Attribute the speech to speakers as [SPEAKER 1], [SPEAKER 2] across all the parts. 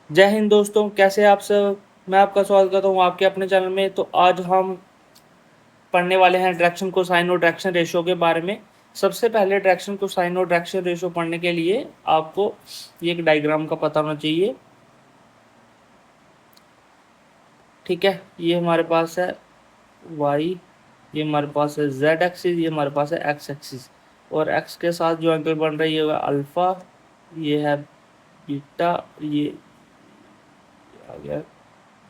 [SPEAKER 1] जय हिंद दोस्तों, कैसे हैं आप सब। मैं आपका स्वागत करता हूँ आपके अपने चैनल में। तो आज हम पढ़ने वाले हैं डायरेक्शन कोसाइन और डायरेक्शन रेशियो के बारे में। सबसे पहले डायरेक्शन कोसाइन और डायरेक्शन रेशियो पढ़ने के लिए आपको ये एक डायग्राम का पता होना चाहिए। ठीक है, ये हमारे पास है वाई, ये हमारे पास है जेड एक्सिस, ये हमारे पास है एक्स एक्सिस। और एक्स के साथ जो एंगल बन रही है अल्फा, ये है बीटा, ये आ गया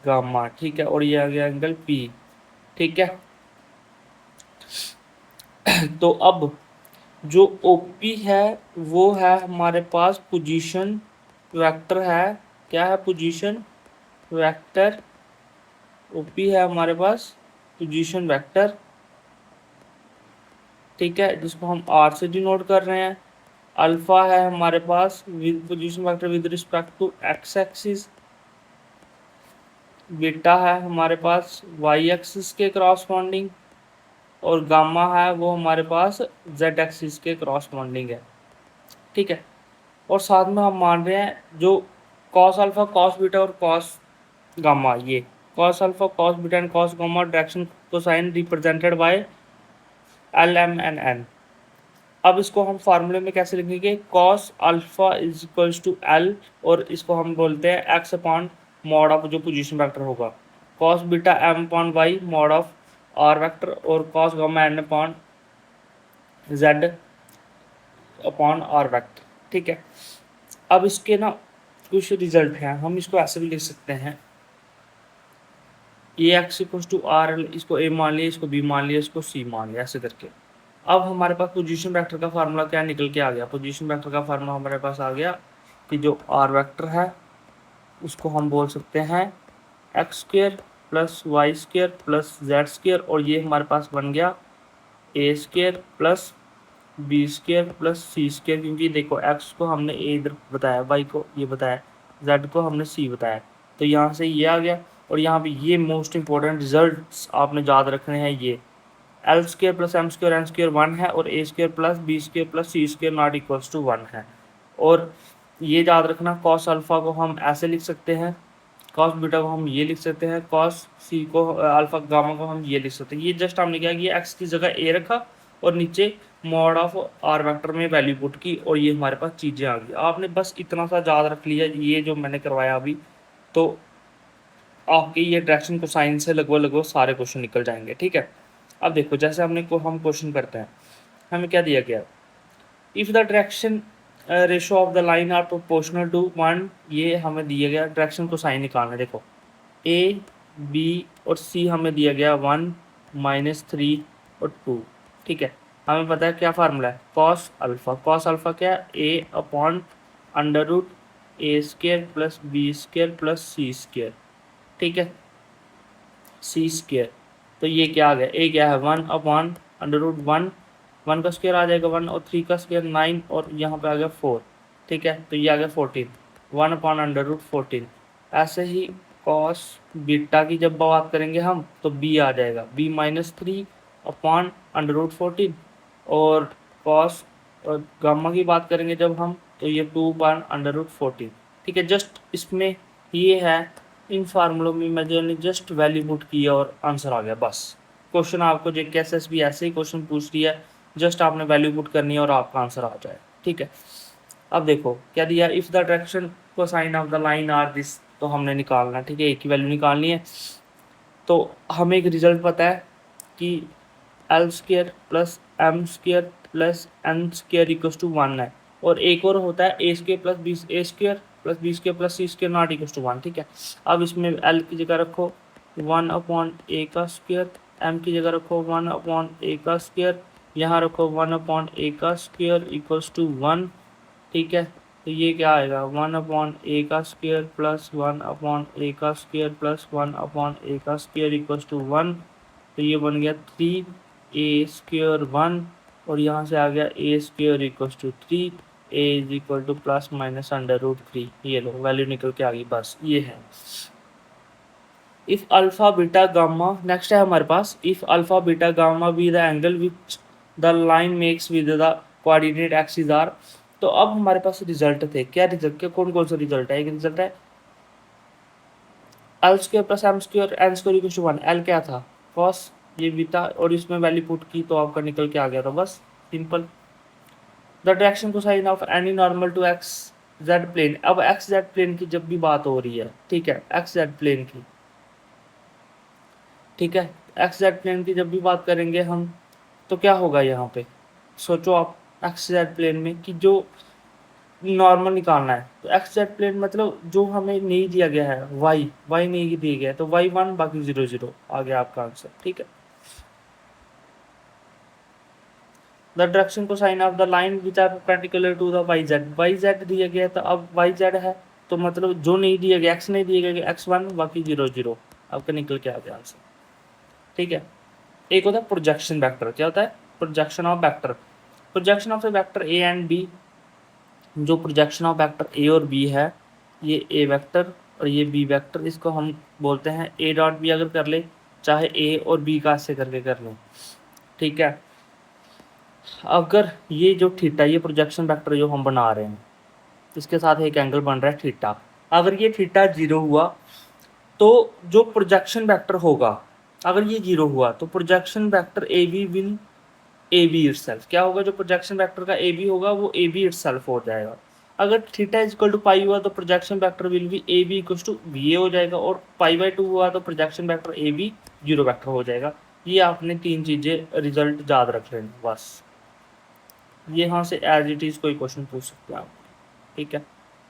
[SPEAKER 1] गामा। ठीक है, और ये आ गया एंगल पी। ठीक है, तो अब जो ओपी है वो है हमारे पास पोजीशन वेक्टर है। क्या है? Position vector. ओपी है हमारे पास पोजीशन वेक्टर। ठीक है, जिसको हम आर से डिनोट कर रहे हैं। अल्फा है हमारे पास with position vector with respect to x axis. Beta है हमारे पास वाई एक्सिस के क्रॉसपोंडिंग। और गामा है वो हमारे पास जेड एक्सिस के क्रॉसपोंडिंग है। ठीक है, और साथ में हम मान रहे हैं जो कॉस अल्फा कॉस बीटा और कॉस गामा, ये cos alpha cos beta and cos gamma direction cosine represented by l m n n. अब इसको हम फार्मूले में कैसे लिखेंगे? Cos alpha is equals to l, और इसको हम बोलते हैं एक्स अपॉन मॉड ऑफ जो पोजीशन वेक्टर होगा। Cos beta m upon y mod of r vector, और cos gamma n upon z upon are vector. ठीक है, अब इसके ना कुछ रिजल्ट हैं, हम इसको ऐसे भी लिख सकते हैं। A x equal to r l, इसको ए मान लिया, इसको बी मान लिया, इसको सी मान लिया, ऐसे करके। अब हमारे पास पोजीशन वेक्टर का फार्मूला क्या निकल के आ गया? पोजीशन वेक्टर का फार्मूला हमारे पास आ गया कि जो आर वेक्टर है उसको हम बोल सकते हैं x square plus y square plus z square, और ये हमारे पास बन गया a square plus b square plus c square. क्योंकि देखो एक्स को हमने ए इधर बताया, वाई को ये बताया, जेड को हमने सी बताया, तो यहाँ से ये आ गया। और यहाँ पे ये मोस्ट इंपॉर्टेंट रिजल्ट्स आपने याद रखने हैं। ये l square plus m square n square 1 है, और a square plus b square plus c square not equals to 1 है। और ये याद रखना, कॉस अल्फा को हम ऐसे लिख सकते हैं, कॉस बीटा को हम ये लिख सकते हैं, कॉस सी को अल्फा गामा को हम ये लिख सकते हैं। ये जस्ट हमने क्या किया, एक्स की जगह ए रखा और नीचे मॉड ऑफ आर वेक्टर में वैल्यू पुट की, और ये हमारे पास चीज़ें आ गई। आपने बस इतना सा याद रख लिया, ये जो मैंने करवाया अभी, तो आपके ये डायरेक्शन को साइन से लगभग लगभग सारे क्वेश्चन निकल जाएंगे। ठीक है, अब देखो जैसे हम क्वेश्चन करते हैं, हमें क्या दिया गया? If the direction ratio of the line are proportional to 1, ये हमें दिया गया डायरेक्शन को साइन निकालना है। देखो ए बी और सी हमें दिया गया 1 -3 और 2। ठीक है, हमें पता है क्या फार्मूला है, कॉस अल्फा। कॉस अल्फा क्या है? A upon under root a square plus b square plus c square. ठीक है, सी स्क्र, तो ये क्या आ गया? ए क्या है? 1 अपॉन अंडर रूट 1, 1 का स्क्वायर आ जाएगा 1, और 3 का स्क्वायर 9, और यहाँ पे आ गया 4। ठीक है, तो ये आ गया 14, 1 अपॉन अंडर रूट 14। ऐसे ही कॉस बीटा की जब बात करेंगे हम, तो बी आ जाएगा बी -3 अपॉन अंडर रूट 14। और कॉस गामा की बात करेंगे जब हम, तो ये 2 अपॉन अंडर रूट 14। ठीक है, जस्ट इसमें ये है, इन फार्मूलों में मैंने जस्ट वैल्यू पुट किया और आंसर आ गया बस। क्वेश्चन आपको JKSSB ऐसे ही क्वेश्चन पूछ रही है, जस्ट आपने वैल्यू पुट करनी है और आपका आंसर आ जाए। ठीक है, अब देखो क्या दिया, if the direction cosine of the line are this, तो हमने निकालना है। ठीक है, एक ही वैल्यू निकालनी है। तो हमें एक रिजल्ट पता है कि l square plus m square plus n square equal to 1 है, और एक और होता है a square plus b square plus c square not equal to 1। ठीक है, अब इसमें एल की जगह रखो 1 अपॉन ए का स्क्र, एम की जगह रखो 1 अपॉन ए का स्क्र, यहाँ रखो 1 अपॉन ए का स्क्र इक्वल्स टू 1। ठीक है, तो ये क्या आएगा? 1 अपॉन ए का स्क्र प्लस 1 अपॉन ए का स्क्र प्लस 1 अपॉन ए का स्क्र इक्वल्स टू 1। तो ये बन गया 3 ए स्क्र 1, और यहाँ से आ गया a square equals to 3, a is equal to plus minus under root 3। ये लो वैल्यू निकल के आ गई, बस ये है। If alpha beta gamma, next है हमारे पास, if alpha beta gamma be the angle which the line makes with the coordinate axis are. तो अब हमारे पास रिजल्ट थे, क्या रिजल्ट, क्या कौन कौन सा रिजल्ट है? एक रिजल्ट है L square plus M square N square equal to 1। L क्या था, कॉस, ये भी था, और इसमें वैल्यू पुट की तो आपका निकल के आ गया था, बस simple. The direction cosine of any normal to X Z plane. अब एक्स जेड प्लेन की जब भी बात हो रही है, ठीक है, एक्स जेड प्लेन की, ठीक है, एक्स जेड प्लेन की जब भी बात करेंगे हम, तो क्या होगा यहाँ पे, सोचो आप, एक्स जेड प्लेन में कि जो नॉर्मल निकालना है, तो एक्स जेड प्लेन मतलब जो हमें नहीं दिया गया है, वाई वाई नहीं दिया गया है, तो वाई 1 बाकी 0 0 आ गया आपका आंसर, ठीक है। The direction cosine of the line which are perpendicular to the Y Z दिया गया था, अब वाई जेड है, तो मतलब जो नहीं दिया गया, एक्स नहीं दिया गया, एक्स 1 बाकी 0 0 आपका निकल के आ गया आंसर, ठीक है। एक होता है प्रोजेक्शन वेक्टर, क्या होता है, projection of vector. Projection of the vector A and B, जो प्रोजेक्शन ऑफ वेक्टर ए और बी है, ये ए वेक्टर और ये बी वेक्टर, इसको हम बोलते हैं ए डॉट बी। अगर कर ले, चाहे ए और बी का ऐसे करके कर लें, ठीक है। अगर ये जो थीटा, ये प्रोजेक्शन वेक्टर जो हम बना रहे हैं, इसके साथ एक एंगल बन रहा है थीटा, अगर ये थीटा 0 हुआ तो जो प्रोजेक्शन वेक्टर होगा, अगर ये 0 हुआ तो projection vector A B will A B itself, क्या होगा, जो प्रोजेक्शन वेक्टर का ए बी होगा वो ए बी इटसेल्फ हो जाएगा। अगर theta is equal to pi हुआ तो projection vector will be a b equal to b a हो जाएगा, और पाई बाई 2 हुआ तो प्रोजेक्शन वेक्टर ए बी 0 वेक्टर हो जाएगा। ये आपने 3 चीज़ें रिजल्ट याद रख लेना बस, ये यहाँ से एज इट इज़ कोई क्वेश्चन पूछ सकते हैं आप, ठीक है,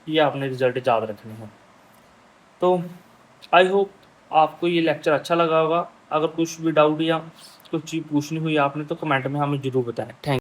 [SPEAKER 1] ये आपने रिजल्ट याद रखने हैं। तो आई होप आपको ये लेक्चर अच्छा लगा होगा। अगर कुछ भी डाउट या कुछ चीज़ पूछनी हुई आपने तो कमेंट में हमें ज़रूर बताएं। थैंक